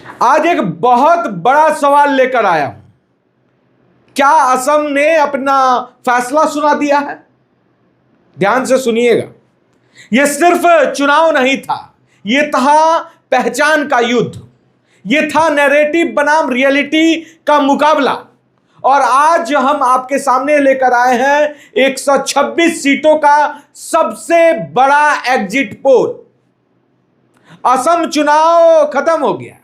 आज एक बहुत बड़ा सवाल लेकर आया हूं। क्या असम ने अपना फैसला सुना दिया है? ध्यान से सुनिएगा। यह सिर्फ चुनाव नहीं था, यह था पहचान का युद्ध, यह था नैरेटिव बनाम रियलिटी का मुकाबला। और आज हम आपके सामने लेकर आए हैं 126 सीटों का सबसे बड़ा एग्जिट पोल। असम चुनाव खत्म हो गया,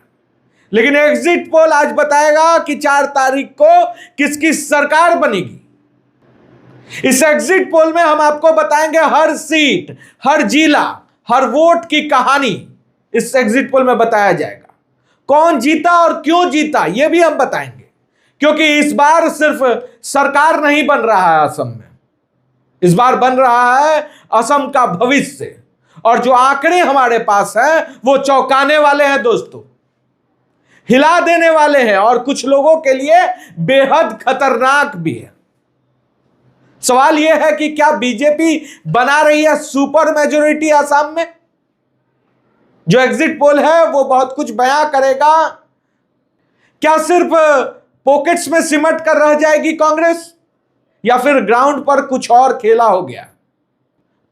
लेकिन एग्जिट पोल आज बताएगा कि 4 तारीख को किसकी सरकार बनेगी। इस एग्जिट पोल में हम आपको बताएंगे हर सीट, हर जिला, हर वोट की कहानी इस एग्जिट पोल में बताया जाएगा। कौन जीता और क्यों जीता यह भी हम बताएंगे, क्योंकि इस बार सिर्फ सरकार नहीं बन रहा है असम में, इस बार बन रहा है असम का भविष्य। और जो आंकड़े हमारे पास हैं वो चौंकाने वाले हैं दोस्तों, हिला देने वाले हैं और कुछ लोगों के लिए बेहद खतरनाक भी है। सवाल यह है कि क्या बीजेपी बना रही है सुपर मेजॉरिटी असम में? जो एग्जिट पोल है वो बहुत कुछ बयां करेगा। क्या सिर्फ पॉकेट्स में सिमट कर रह जाएगी कांग्रेस, या फिर ग्राउंड पर कुछ और खेला हो गया?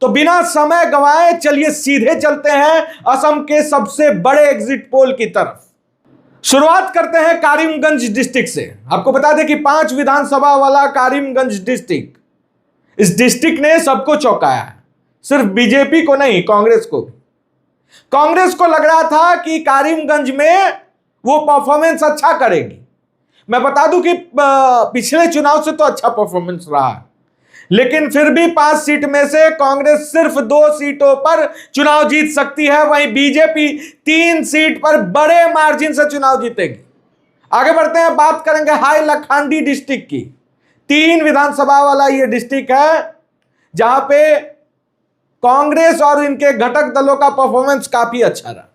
तो बिना समय गंवाए चलिए सीधे चलते हैं असम के सबसे बड़े एग्जिट पोल की तरफ। शुरुआत करते हैं करीमगंज डिस्ट्रिक्ट से। आपको बता दें कि 5 विधानसभा वाला करीमगंज डिस्ट्रिक्ट, इस डिस्ट्रिक्ट ने सबको चौंकाया है, सिर्फ बीजेपी को नहीं, कांग्रेस को भी। कांग्रेस को लग रहा था कि करीमगंज में वो परफॉर्मेंस अच्छा करेगी। मैं बता दूं कि पिछले चुनाव से तो अच्छा परफॉर्मेंस रहा है, लेकिन फिर भी 5 सीट में से कांग्रेस सिर्फ 2 सीटों पर चुनाव जीत सकती है, वहीं बीजेपी 3 सीट पर बड़े मार्जिन से चुनाव जीतेगी। आगे बढ़ते हैं, बात करेंगे हाईलखंडी डिस्ट्रिक्ट की। 3 विधानसभा वाला यह डिस्ट्रिक्ट है जहां पे कांग्रेस और इनके घटक दलों का परफॉर्मेंस काफी अच्छा रहा।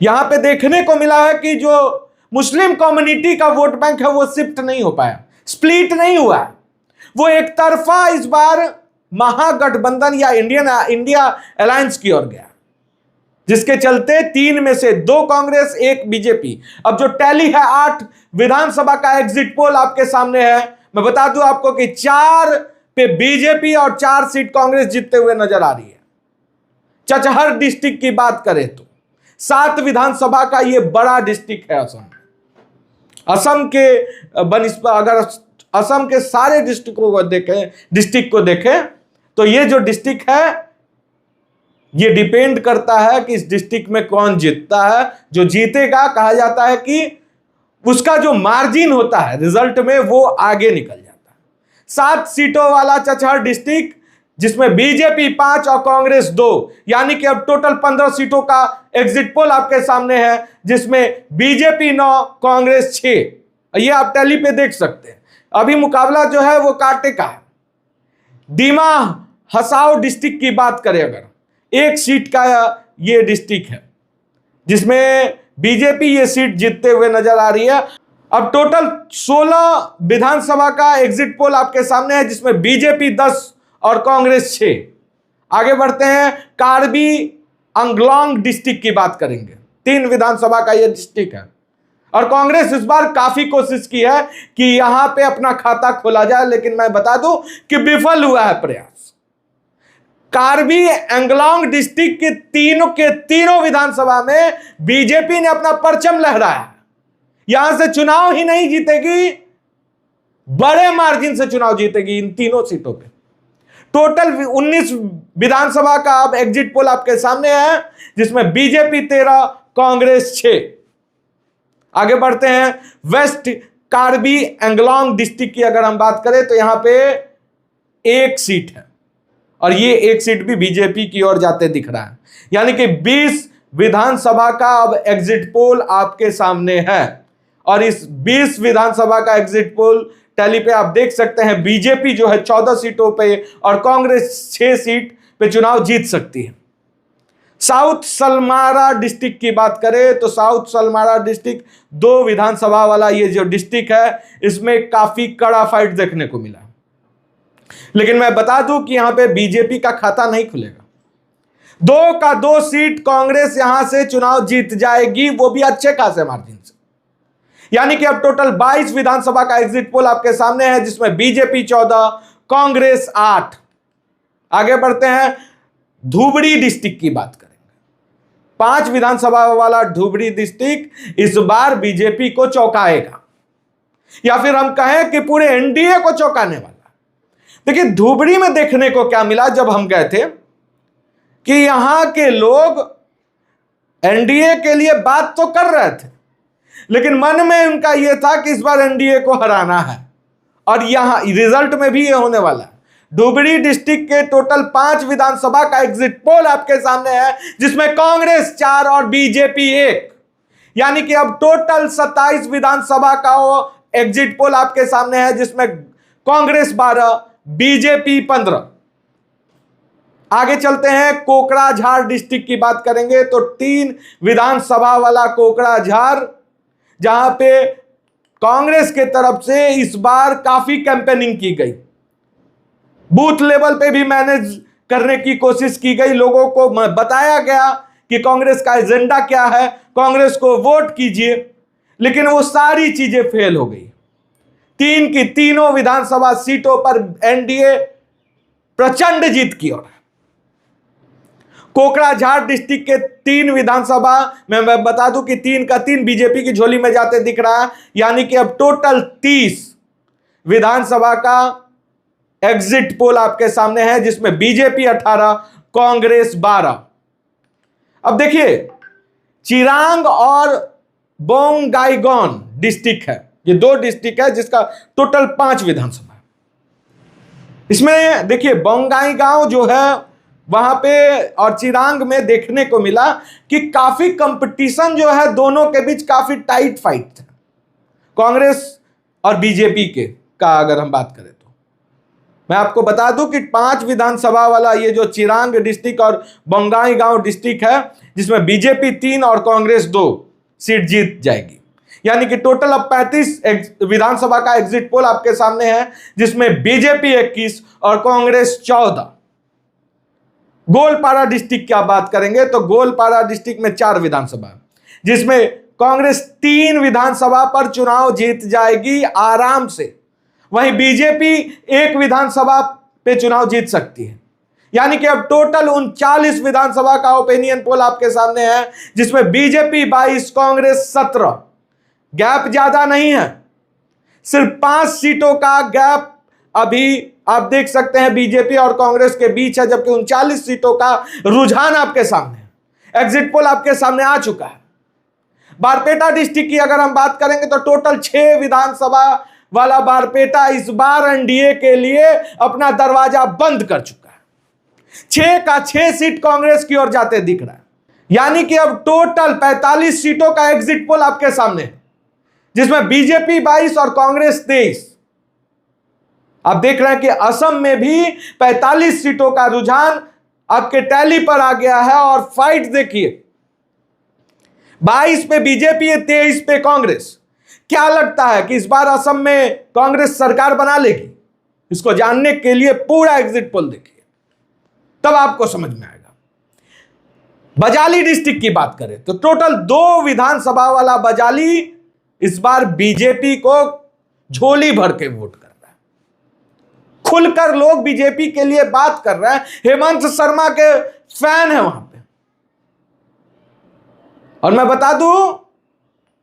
यहां पे देखने को मिला है कि जो मुस्लिम कम्युनिटी का वोट बैंक है वो शिफ्ट नहीं हो पाया, स्प्लिट नहीं हुआ, वो एक तरफा इस बार महागठबंधन या इंडिया अलायंस की ओर गया, जिसके चलते 3 में से 2 कांग्रेस, 1 बीजेपी। अब जो टैली है 8 विधानसभा का एग्जिट पोल आपके सामने है। मैं बता दूं आपको कि 4 पे बीजेपी और 4 सीट कांग्रेस जीतते हुए नजर आ रही है। चचहर डिस्ट्रिक्ट की बात करें तो 7 विधानसभा का यह बड़ा डिस्ट्रिक्ट है असम। असम के अगर असम के सारे डिस्ट्रिक्ट को देखें तो ये जो डिस्ट्रिक्ट है ये डिपेंड करता है कि इस डिस्ट्रिक्ट में कौन जीतता है। जो जीतेगा कहा जाता है कि उसका जो मार्जिन होता है रिजल्ट में वो आगे निकल जाता है। 7 सीटों वाला चचहर डिस्ट्रिक्ट जिसमें बीजेपी 5 और कांग्रेस 2, यानी कि अब टोटल 15 सीटों का एग्जिट पोल आपके सामने है, जिसमें बीजेपी 9, कांग्रेस 6। ये आप टैली पे देख सकते हैं। अभी मुकाबला जो है वो कांटे का है। दीमा हसाओ डिस्ट्रिक्ट की बात करें अगर, 1 सीट का ये डिस्ट्रिक्ट है जिसमें बीजेपी ये सीट जीतते हुए नजर आ रही है। अब टोटल 16 विधानसभा का एग्जिट पोल आपके सामने है, जिसमें बीजेपी 10 और कांग्रेस 6। आगे बढ़ते हैं, कार्बी अंगलोंग डिस्ट्रिक्ट की बात करेंगे। 3 विधानसभा का यह डिस्ट्रिक्ट है और कांग्रेस इस बार काफी कोशिश की है कि यहां पे अपना खाता खोला जाए, लेकिन मैं बता दूं कि विफल हुआ है प्रयास। कार्बी एंगलोंग डिस्ट्रिक्ट के तीनों विधानसभा में बीजेपी ने अपना परचम लहराया। यहां से चुनाव ही नहीं जीतेगी, बड़े मार्जिन से चुनाव जीतेगी इन तीनों सीटों पे। टोटल 19 विधानसभा का अब एग्जिट पोल आपके सामने है, जिसमें बीजेपी 13, कांग्रेस 6। आगे बढ़ते हैं, वेस्ट कार्बी एंगलोंग डिस्ट्रिक्ट की अगर हम बात करें तो यहां पे 1 सीट है और ये 1 सीट भी बीजेपी की ओर जाते दिख रहा है, यानी कि 20 विधानसभा का अब एग्जिट पोल आपके सामने है। और इस 20 विधानसभा का एग्जिट पोल टैली पे आप देख सकते हैं, बीजेपी जो है 14 सीटों पे और कांग्रेस 6 सीट पे चुनाव जीत सकती है। साउथ सलमारा डिस्ट्रिक्ट की बात करें तो साउथ सलमारा डिस्ट्रिक्ट 2 विधानसभा वाला ये जो डिस्ट्रिक्ट है, इसमें काफी कड़ा फाइट देखने को मिला। लेकिन मैं बता दूं कि यहां पे बीजेपी का खाता नहीं खुलेगा। 2 का 2 सीट कांग्रेस यहां से चुनाव जीत जाएगी, वो भी अच्छे खासे मार्जिन से। यानी कि अब टोटल 22 विधानसभा का एग्जिट पोल आपके सामने है, जिसमें बीजेपी 14, कांग्रेस 8। आगे बढ़ते हैं, धुबरी डिस्ट्रिक्ट की बात करेंगे। 5 विधानसभा वाला धुबरी डिस्ट्रिक्ट इस बार बीजेपी को चौंकाएगा, या फिर हम कहें कि पूरे एनडीए को चौंकाने वाला। देखिए धुबरी में देखने को क्या मिला जब हम गए थे, कि यहां के लोग एनडीए के लिए बात तो कर रहे थे, लेकिन मन में उनका यह था कि इस बार एनडीए को हराना है, और यहां रिजल्ट में भी यह होने वाला है। धुबरी डिस्ट्रिक्ट के टोटल 5 विधानसभा का एग्जिट पोल आपके सामने है, जिसमें कांग्रेस 4 और बीजेपी 1। यानी कि अब टोटल 27 विधानसभा का वो एग्जिट पोल आपके सामने है, जिसमें कांग्रेस 12, बीजेपी 15। आगे चलते हैं, कोकराझार डिस्ट्रिक्ट की बात करेंगे तो 3 विधानसभा वाला कोकराझार, जहां पे कांग्रेस के तरफ से इस बार काफी कैंपेनिंग की गई, बूथ लेवल पे भी मैनेज करने की कोशिश की गई, लोगों को बताया गया कि कांग्रेस का एजेंडा क्या है, कांग्रेस को वोट कीजिए, लेकिन वो सारी चीजें फेल हो गई। 3 की तीनों विधानसभा सीटों पर एनडीए प्रचंड जीत की ओर। कोकराझार डिस्ट्रिक्ट के 3 विधानसभा में मैं बता दूं कि 3 का 3 बीजेपी की झोली में जाते दिख रहा है। यानी कि अब टोटल 30 विधानसभा का एग्जिट पोल आपके सामने है, जिसमें बीजेपी 18, कांग्रेस 12। अब देखिए चिरांग और बोंगाईगांव डिस्ट्रिक्ट है, ये 2 डिस्ट्रिक्ट है जिसका टोटल 5 विधानसभा है। इसमें देखिए बोंगाईगांव जो है वहां पे और चिरांग में देखने को मिला कि काफी कंपटीशन जो है दोनों के बीच, काफी टाइट फाइट था कांग्रेस और बीजेपी के का। अगर हम बात करें तो मैं आपको बता दूं कि 5 विधानसभा वाला ये जो चिरांग डिस्ट्रिक्ट और बोंगाईगांव डिस्ट्रिक्ट है, जिसमें बीजेपी 3 और कांग्रेस 2 सीट जीत जाएगी। यानी कि टोटल अब 35 विधानसभा का एग्जिट पोल आपके सामने है, जिसमें बीजेपी 21 और कांग्रेस 14। गोलपाड़ा डिस्ट्रिक्ट की आप बात करेंगे तो गोलपाड़ा डिस्ट्रिक्ट में 4 विधानसभा, जिसमें कांग्रेस 3 विधानसभा पर चुनाव जीत जाएगी आराम से, वहीं बीजेपी 1 विधानसभा पे चुनाव जीत सकती है। यानी कि अब टोटल 39 विधानसभा का ओपिनियन पोल आपके सामने है, जिसमें बीजेपी 22, कांग्रेस 17। गैप ज्यादा नहीं है, सिर्फ 5 सीटों का गैप अभी आप देख सकते हैं बीजेपी और कांग्रेस के बीच है, जबकि 39 सीटों का रुझान आपके सामने है। एग्जिट पोल आपके सामने आ चुका है। बारपेटा डिस्ट्रिक्ट की अगर हम बात करेंगे तो टोटल 6 विधानसभा वाला बारपेटा इस बार एनडीए के लिए अपना दरवाजा बंद कर चुका है। 6 का 6 सीट कांग्रेस की ओर जाते दिख रहा है। यानी कि अब टोटल 45 सीटों का एग्जिट पोल आपके सामने है, जिसमें बीजेपी 22 और कांग्रेस 23। आप देख रहे हैं कि असम में भी 45 सीटों का रुझान आपके टैली पर आ गया है, और फाइट देखिए 22 पे बीजेपी है, 23 पे कांग्रेस। क्या लगता है कि इस बार असम में कांग्रेस सरकार बना लेगी? इसको जानने के लिए पूरा एग्जिट पोल देखिए, तब आपको समझ में आएगा। बजाली डिस्ट्रिक्ट की बात करें तो टोटल 2 विधानसभा वाला बजाली इस बार बीजेपी को झोली भर के वोट कर रहा है। खुलकर लोग बीजेपी के लिए बात कर रहे हैं। हेमंत शर्मा के फैन है वहां पे। और मैं बता दूं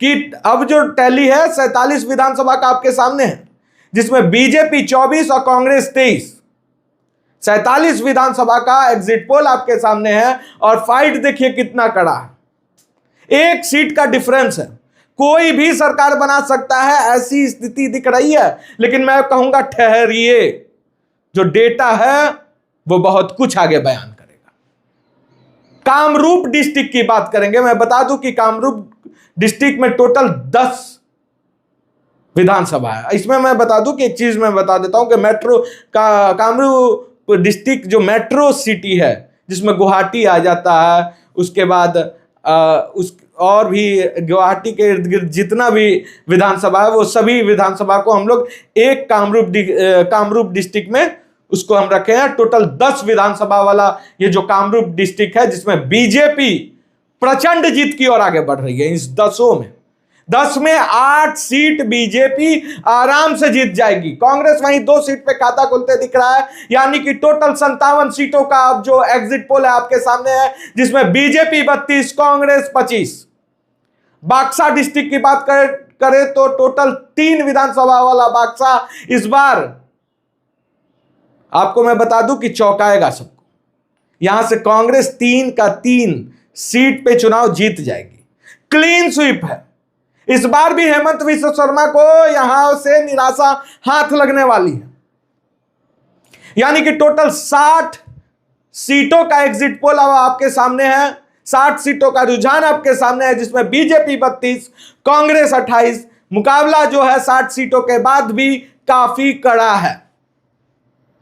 कि अब जो टैली है 47 विधानसभा का आपके सामने है, जिसमें बीजेपी 24 और कांग्रेस 23। 47 विधानसभा का एग्जिट पोल आपके सामने है, और फाइट देखिए कितना कड़ा है। 1 सीट का डिफरेंस है। कोई भी सरकार बना सकता है, ऐसी स्थिति दिख रही है। लेकिन मैं कहूंगा ठहरिए, जो डेटा है वो बहुत कुछ आगे बयान करेगा। कामरूप डिस्ट्रिक्ट की बात करेंगे। मैं बता दूं कि कामरूप डिस्ट्रिक्ट में टोटल 10 विधानसभा है। इसमें मैं बता दूं कि एक चीज मैं बता देता हूं कि मेट्रो का कामरूप डिस्ट्रिक्ट जो मेट्रो सिटी है, जिसमें गुवाहाटी आ जाता है, उसके बाद उस और भी गुवाहाटी के इर्द गिर्द जितना भी विधानसभा है, वो सभी विधानसभा को हम लोग एक कामरूप डिस्ट्रिक्ट में उसको हम रखे हैं टोटल 10 विधानसभा वाला ये जो कामरूप डिस्ट्रिक्ट है, जिसमें बीजेपी प्रचंड जीत की ओर आगे बढ़ रही है। इस 10 में 8 सीट बीजेपी आराम से जीत जाएगी। कांग्रेस वहीं 2 सीट पे खाता खोलते दिख रहा है, यानी कि टोटल 57 सीटों का अब जो एग्जिट पोल है आपके सामने है, जिसमें बीजेपी 32, कांग्रेस 25। बक्सा डिस्ट्रिक्ट की बात करें तो टोटल 3 विधानसभा वाला बक्सा इस बार आपको मैं बता दूं कि चौंकाएगा सबको। यहां से कांग्रेस 3 का 3 सीट पे चुनाव जीत जाएगी। क्लीन स्वीप है। इस बार भी हेमंत विश्व शर्मा को यहां से निराशा हाथ लगने वाली है, यानी कि टोटल 60 सीटों का एग्जिट पोल अब आपके सामने है। 60 सीटों का रुझान आपके सामने है, जिसमें बीजेपी 32, कांग्रेस 28। मुकाबला जो है 60 सीटों के बाद भी काफी कड़ा है।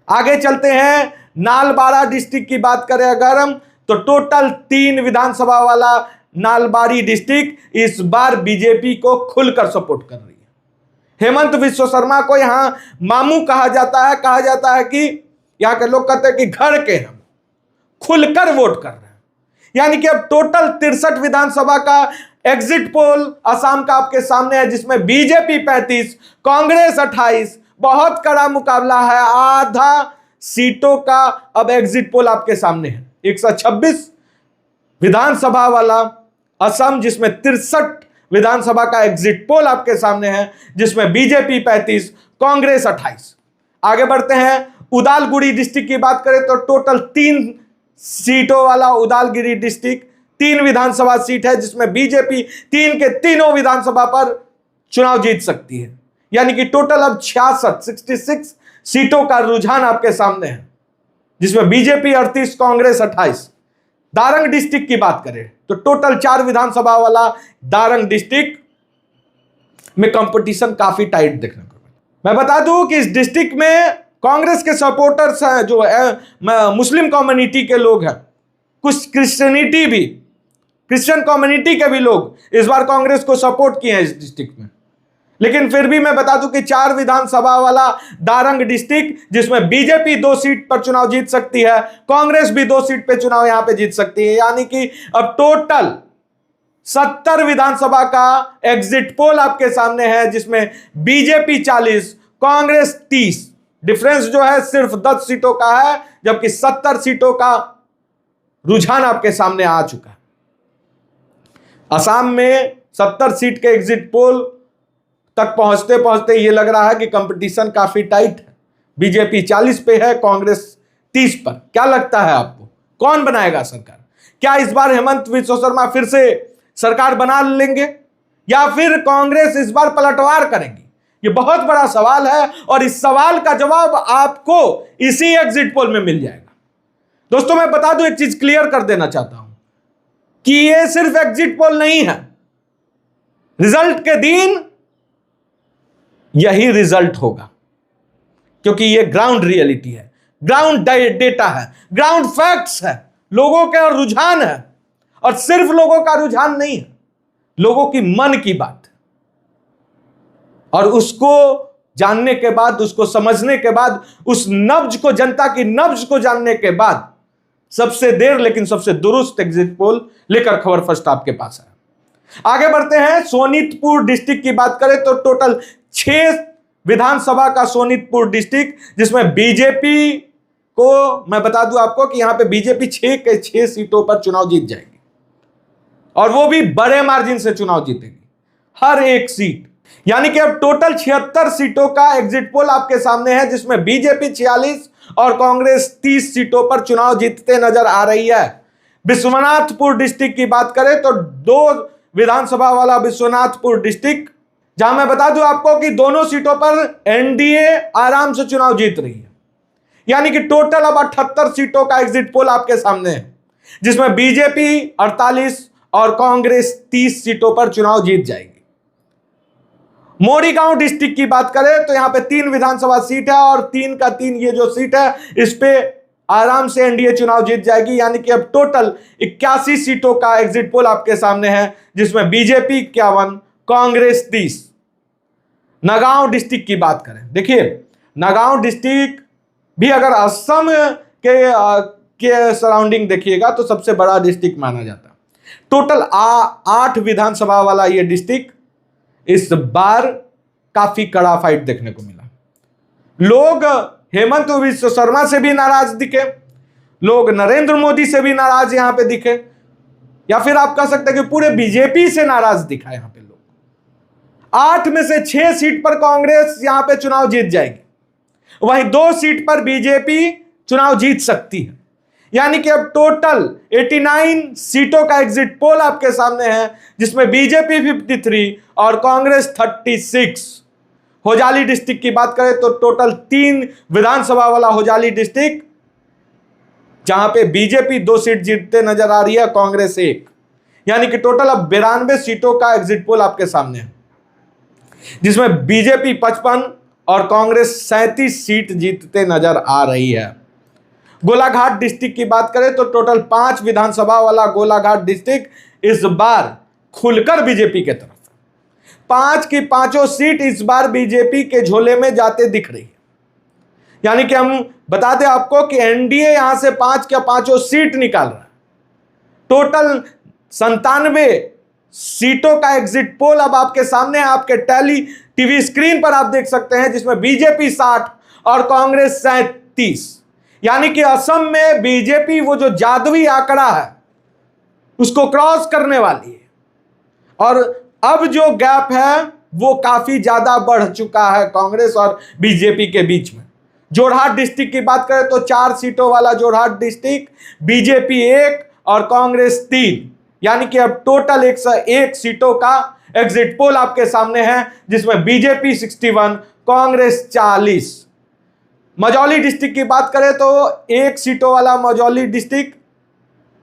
आगे चलते हैं, नालबाड़ा डिस्ट्रिक्ट की बात करें अगर हम, तो टोटल 3 विधानसभा वाला नालबाड़ी डिस्ट्रिक्ट इस बार बीजेपी को खुलकर सपोर्ट कर रही है। हेमंत विश्व शर्मा को यहां मामू कहा जाता है कि यहां के लोग कहते हैं कि घर के हम खुलकर वोट कर रहे हैं। यानी कि अब टोटल 63 विधानसभा का एग्जिट पोल असम का आपके सामने है, जिसमें बीजेपी 35, कांग्रेस 28। बहुत कड़ा मुकाबला है। आधा सीटों का अब एग्जिट पोल आपके सामने है। 126 विधानसभा वाला असम, जिसमें 63 विधानसभा का एग्जिट पोल आपके सामने है, जिसमें बीजेपी 35, कांग्रेस 28। आगे बढ़ते हैं, उदालगुड़ी डिस्ट्रिक्ट की बात करें तो टोटल 3 सीटों वाला उदालगिरी डिस्ट्रिक्ट 3 विधानसभा सीट है, जिसमें बीजेपी 3 के तीनों विधानसभा पर चुनाव जीत सकती है। यानी कि टोटल अब 66 सीटों का रुझान आपके सामने है, जिसमें बीजेपी 38, कांग्रेस 28। दारंग डिस्ट्रिक्ट की बात करें तो टोटल 4 विधानसभा वाला दारंग डिस्ट्रिक्ट में कंपटीशन काफी टाइट देखने को मिला। मैं बता दूं कि इस डिस्ट्रिक्ट में कांग्रेस के सपोर्टर्स हैं, जो मुस्लिम कम्युनिटी के लोग हैं, कुछ क्रिश्चियन कम्युनिटी के भी लोग इस बार कांग्रेस को सपोर्ट किए हैं इस डिस्ट्रिक्ट में। लेकिन फिर भी मैं बता दूं कि 4 विधानसभा वाला दारंग डिस्ट्रिक्ट, जिसमें बीजेपी 2 सीट पर चुनाव जीत सकती है, कांग्रेस भी 2 सीट पर चुनाव यहां पे जीत सकती है। यानी कि अब टोटल 70 विधानसभा का एग्जिट पोल आपके सामने है, जिसमें बीजेपी 40, कांग्रेस 30। डिफरेंस जो है सिर्फ 10 सीटों का है, जबकि 70 सीटों का रुझान आपके सामने आ चुका है। असम में 70 सीट के एग्जिट पोल तक पहुंचते पहुंचते ये लग रहा है कि कंपटीशन काफी टाइट है। बीजेपी 40 पे है, कांग्रेस 30 पर। क्या लगता है आपको, कौन बनाएगा सरकार? क्या इस बार हेमंत विश्व शर्मा फिर से सरकार बना लेंगे, या फिर कांग्रेस इस बार पलटवार करेंगी? ये बहुत बड़ा सवाल है, और इस सवाल का जवाब आपको इसी एग्जिट पोल में मिल जाएगा। दोस्तों, मैं बता दूं, एक चीज क्लियर कर देना चाहता हूं कि ये सिर्फ एग्जिट पोल नहीं है। रिजल्ट के दिन यही रिजल्ट होगा, क्योंकि ये ग्राउंड रियलिटी है, ग्राउंड डेटा है, ग्राउंड फैक्ट्स है, लोगों का रुझान है। और सिर्फ लोगों का रुझान नहीं है, लोगों की मन की बात। और उसको जानने के बाद, उसको समझने के बाद, उस नब्ज को, जनता की नब्ज को जानने के बाद, सबसे देर लेकिन सबसे दुरुस्त एग्जिट पोल लेकर खबर फर्स्ट आपके पास है। आगे बढ़ते हैं, सोनीतपुर डिस्ट्रिक्ट की बात करें तो टोटल 6 विधानसभा का सोनीतपुर डिस्ट्रिक्ट, जिसमें बीजेपी को मैं बता दूं आपको कि यहां पे बीजेपी 6 के 6 सीटों पर चुनाव जीत जाएगी, और वो भी बड़े मार्जिन से चुनाव जीतेगी, हर एक सीट। यानी कि अब टोटल 76 सीटों का एग्जिट पोल आपके सामने है, जिसमें बीजेपी 46 और कांग्रेस 30 सीटों पर चुनाव जीतते नजर आ रही है। विश्वनाथपुर डिस्ट्रिक्ट की बात करें तो 2 विधानसभा वाला विश्वनाथपुर डिस्ट्रिक्ट, जहां मैं बता दूं आपको कि दोनों सीटों पर एनडीए आराम से चुनाव जीत रही है। यानी कि टोटल अब 78 सीटों का एग्जिट पोल आपके सामने है, जिसमें बीजेपी 48 और कांग्रेस 30 सीटों पर चुनाव जीत जाएगी। मोरीगांव डिस्ट्रिक्ट की बात करें तो यहां पे 3 विधानसभा सीट है, और 3 का 3 ये जो सीट है, इस पे आराम से एनडीए चुनाव जीत जाएगी। यानी कि अब टोटल 81 सीटों का एग्जिट पोल आपके सामने है, जिसमें बीजेपी 51, कांग्रेस 30। नगांव डिस्ट्रिक्ट की बात करें, देखिए नगांव डिस्ट्रिक्ट भी अगर असम के सराउंडिंग देखिएगा तो सबसे बड़ा डिस्ट्रिक्ट माना जाता है। टोटल 8 विधानसभा वाला ये डिस्ट्रिक्ट इस बार काफी कड़ा फाइट देखने को मिला। लोग हेमंत बिश्व शर्मा से भी नाराज दिखे, लोग नरेंद्र मोदी से भी नाराज यहां पे दिखे, या फिर आप कह सकते हैं कि पूरे बीजेपी से नाराज दिखा यहां पे लोग। 8 में से 6 सीट पर कांग्रेस यहां पे चुनाव जीत जाएगी, वहीं 2 सीट पर बीजेपी चुनाव जीत सकती है। यानी कि अब टोटल 89 सीटों का एग्जिट पोल आपके सामने है, जिसमें बीजेपी 53 और कांग्रेस 36। होजाली डिस्ट्रिक्ट की बात करें तो टोटल 3 विधानसभा वाला होजाली डिस्ट्रिक्ट, जहां पे बीजेपी 2 सीट जीतते नजर आ रही है, कांग्रेस 1। यानी कि टोटल अब 92 सीटों का एग्जिट पोल आपके सामने है, जिसमें बीजेपी 55 और कांग्रेस 37 सीट जीतते नजर आ रही है। गोलाघाट डिस्ट्रिक्ट की बात करें तो टोटल 5 विधानसभा वाला गोलाघाट डिस्ट्रिक्ट इस बार खुलकर बीजेपी के तरफ है। 5 की 5 सीट इस बार बीजेपी के झोले में जाते दिख रही है। यानी कि हम बता दें आपको कि एनडीए यहां से 5 के 5 सीट निकाल रहा है। टोटल 97 सीटों का एग्जिट पोल अब आपके सामने है, आपके टीवी स्क्रीन पर आप देख सकते हैं, जिसमें बीजेपी 60 और कांग्रेस 37। यानी कि असम में बीजेपी वो जो जादुई आंकड़ा है उसको क्रॉस करने वाली है, और अब जो गैप है वो काफी ज्यादा बढ़ चुका है कांग्रेस और बीजेपी के बीच में। जोरहाट डिस्ट्रिक्ट की बात करें तो 4 सीटों वाला जोरहाट डिस्ट्रिक्ट बीजेपी 1 और कांग्रेस 3। यानी कि अब टोटल 101 सीटों का एग्जिट पोल आपके सामने है, जिसमें बीजेपी 61, कांग्रेस 40। मझौली डिस्ट्रिक्ट की बात करें तो 1 सीटों वाला मझौली डिस्ट्रिक्ट,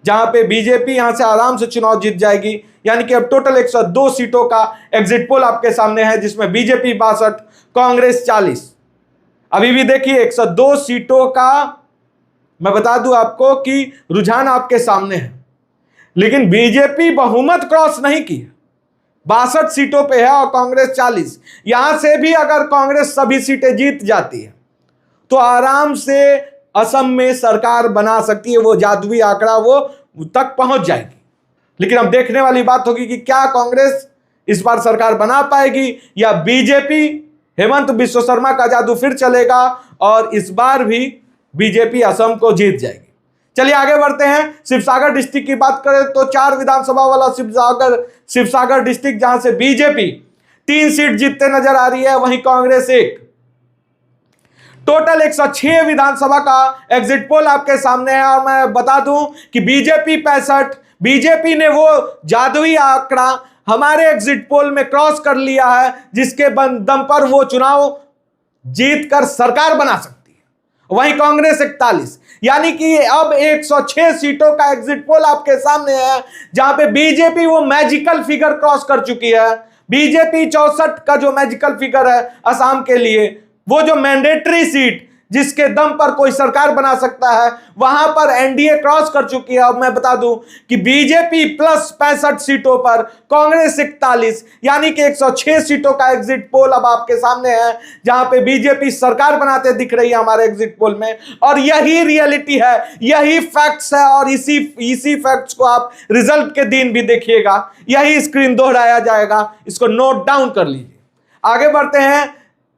जहां पे बीजेपी यहां से आराम से चुनाव जीत जाएगी। यानी कि अब टोटल 102 सीटों का एग्जिट पोल आपके सामने है, जिसमें बीजेपी 62, कांग्रेस 40। अभी भी देखिए 102 सीटों का मैं बता दूं आपको कि रुझान आपके सामने है, लेकिन बीजेपी बहुमत क्रॉस नहीं की है, 62 सीटों पे है और कांग्रेस 40। यहां से भी अगर कांग्रेस सभी सीटें जीत जाती है तो आराम से असम में सरकार बना सकती है, वो जादुई आंकड़ा वो तक पहुंच जाएगी। लेकिन अब देखने वाली बात होगी कि क्या कांग्रेस इस बार सरकार बना पाएगी, या बीजेपी हेमंत बिश्व शर्मा का जादू फिर चलेगा और इस बार भी बीजेपी असम को जीत जाएगी। चलिए आगे बढ़ते हैं। शिवसागर डिस्ट्रिक्ट की बात करें तो 4 विधानसभा वाला शिवसागर डिस्ट्रिक्ट, जहां से बीजेपी 3 सीट जीतते नजर आ रही है, वहीं कांग्रेस 1। टोटल 106 विधानसभा का एग्जिट पोल आपके सामने है, और मैं बता दूं कि बीजेपी 65, बीजेपी ने वो जादुई आंकड़ा हमारे एग्जिट पोल में क्रॉस कर लिया है, जिसके दम पर वो चुनाव जीतकर सरकार बना सकती है। वहीं कांग्रेस 41। यानी कि अब 106 सीटों का एग्जिट पोल आपके सामने है, जहां पे बीजेपी वो मैजिकल फिगर क्रॉस कर चुकी है। बीजेपी 64 का जो मैजिकल फिगर है असम के लिए, वो जो मैंडेटरी सीट जिसके दम पर कोई सरकार बना सकता है, वहां पर एनडीए क्रॉस कर चुकी है। अब मैं बता दूं कि बीजेपी प्लस 65 सीटों पर, कांग्रेस 41। यानी कि 106 सीटों का एग्जिट पोल अब आपके सामने है, जहां पे बीजेपी सरकार बनाते दिख रही है हमारे एग्जिट पोल में। और यही रियलिटी है, यही फैक्ट्स है, और इसी फैक्ट्स को आप रिजल्ट के दिन भी देखिएगा, यही स्क्रीन दोहराया जाएगा। इसको नोट डाउन कर लीजिए। आगे बढ़ते हैं।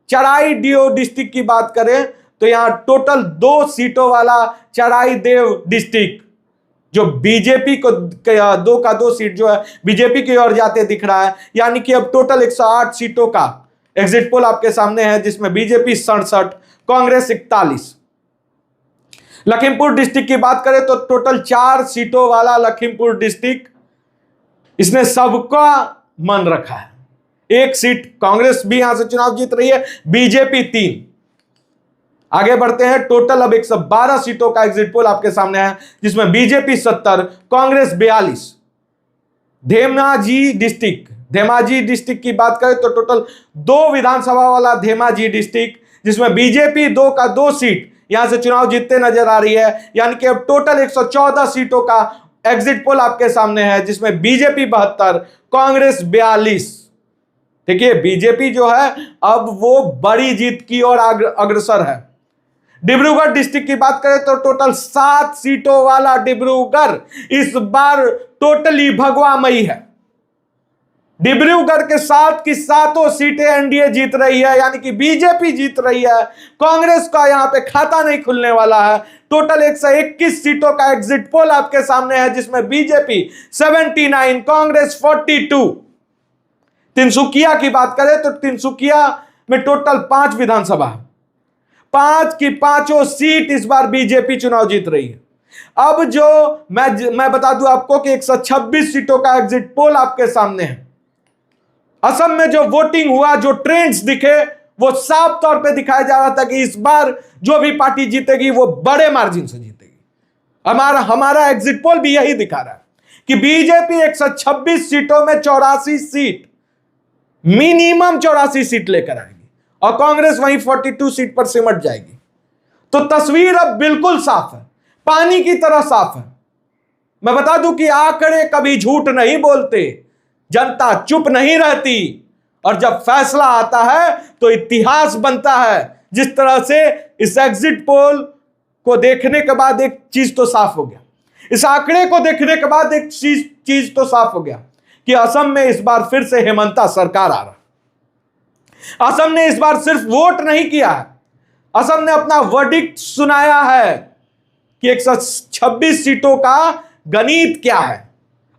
चराई देव डिस्ट्रिक्ट की बात करें तो यहां टोटल 2 सीटों वाला चराई देव डिस्ट्रिक्ट, जो बीजेपी को 2 का 2 सीट जो है बीजेपी की ओर जाते दिख रहा है। यानी कि अब टोटल 108 सीटों का एग्जिट पोल आपके सामने है, जिसमें बीजेपी 67, कांग्रेस 41। लखीमपुर डिस्ट्रिक्ट की बात करें तो टोटल 4 सीटों वाला लखीमपुर डिस्ट्रिक्ट, इसने सबका मन रखा है। 1 सीट कांग्रेस भी यहां से चुनाव जीत रही है, बीजेपी 3। आगे बढ़ते हैं। टोटल अब 112 सीटों का एग्जिट पोल आपके सामने है, जिसमें बीजेपी 70, कांग्रेस 42। धेमाजी डिस्ट्रिक्ट की बात करें तो टोटल 2 विधानसभा वाला धेमाजी डिस्ट्रिक्ट, जिसमें बीजेपी 2 का 2 सीट यहां से चुनाव जीतते नजर आ रही है। यानी कि अब टोटल 114 सीटों का एग्जिट पोल आपके सामने है, जिसमें बीजेपी 72, कांग्रेस 42। देखिए बीजेपी जो है अब वो बड़ी जीत की ओर अग्रसर है। डिब्रूगढ़ डिस्ट्रिक्ट की बात करें तो टोटल 7 सीटों वाला डिब्रूगढ़ इस बार टोटली भगवामयी है। डिब्रूगढ़ के 7 की 7 सीटें एनडीए जीत रही है, यानी कि बीजेपी जीत रही है। कांग्रेस का यहां पे खाता नहीं खुलने वाला है। टोटल 121 सीटों का एग्जिट पोल आपके सामने है, जिसमें बीजेपी 79, कांग्रेस 42। तिनसुकिया की बात करें तो तिनसुकिया में टोटल 5 विधानसभा, 5 की 5 सीट इस बार बीजेपी चुनाव जीत रही है। अब जो मैं बता दूं आपको कि 126 सीटों का एग्जिट पोल आपके सामने है। असम में जो वोटिंग हुआ, जो ट्रेंड्स दिखे, वो साफ तौर पे दिखाया जा रहा था कि इस बार जो भी पार्टी जीतेगी वो बड़े मार्जिन से जीतेगी। हमारा एग्जिट पोल भी यही दिखा रहा है कि बीजेपी 126 सीटों में 84 सीट, मिनिमम 84 सीट लेकर आएगी और कांग्रेस वहीं 42 सीट पर सिमट जाएगी। तो तस्वीर अब बिल्कुल साफ है, पानी की तरह साफ है। मैं बता दूं कि आंकड़े कभी झूठ नहीं बोलते, जनता चुप नहीं रहती, और जब फैसला आता है तो इतिहास बनता है। जिस तरह से इस एग्जिट पोल को देखने के बाद एक चीज तो साफ हो गया, इस आंकड़े को देखने के बाद एक चीज तो साफ हो गया कि असम में इस बार फिर से हेमंता सरकार आ रहा। असम ने इस बार सिर्फ वोट नहीं किया है, असम ने अपना वर्डिक्ट सुनाया है कि 126 सीटों का गणित क्या है,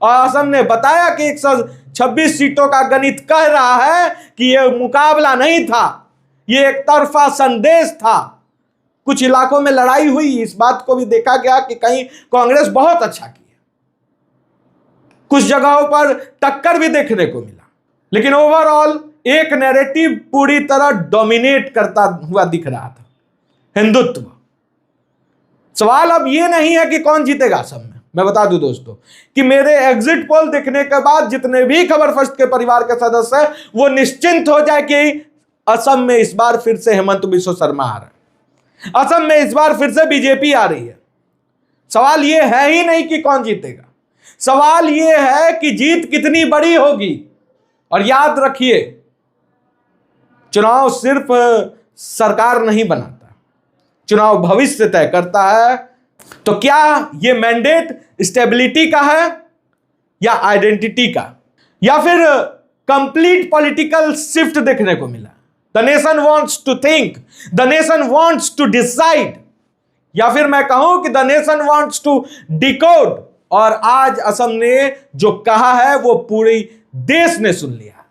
और असम ने बताया कि 126 सीटों का गणित कह रहा है कि यह मुकाबला नहीं था, यह एक तरफा संदेश था। कुछ इलाकों में लड़ाई हुई, इस बात को भी देखा गया कि कहीं कांग्रेस बहुत अच्छा की है, कुछ जगहों पर टक्कर भी देखने को मिला, लेकिन ओवरऑल एक नैरेटिव पूरी तरह डोमिनेट करता हुआ दिख रहा था, हिंदुत्व। सवाल अब यह नहीं है कि कौन जीतेगा असम में। मैं बता दूं दोस्तों कि मेरे एग्जिट पोल देखने के बाद जितने भी खबर फर्स्ट के परिवार के सदस्य हैं, वो निश्चिंत हो जाए कि असम में इस बार फिर से हेमंत बिस्व शर्मा आ रहे हैं, असम में इस बार फिर से बीजेपी आ रही है। सवाल यह है ही नहीं कि कौन जीतेगा, सवाल यह है कि जीत कितनी बड़ी होगी। और याद रखिए, चुनाव सिर्फ सरकार नहीं बनाता, चुनाव भविष्य तय करता है। तो क्या यह मैंडेट स्टेबिलिटी का है, या आइडेंटिटी का, या फिर कंप्लीट पॉलिटिकल शिफ्ट देखने को मिला? The nation wants to think, the nation wants to decide, या फिर मैं कहूं कि the nation wants to decode. और आज असम ने जो कहा है वो पूरी देश ने सुन लिया।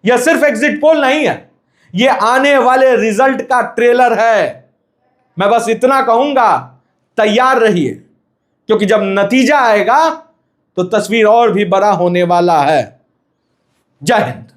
यह सिर्फ एग्जिट पोल नहीं है, यह आने वाले रिजल्ट का ट्रेलर है। मैं बस इतना कहूंगा, तैयार रहिए, क्योंकि जब नतीजा आएगा तो तस्वीर और भी बड़ा होने वाला है। जय हिंद।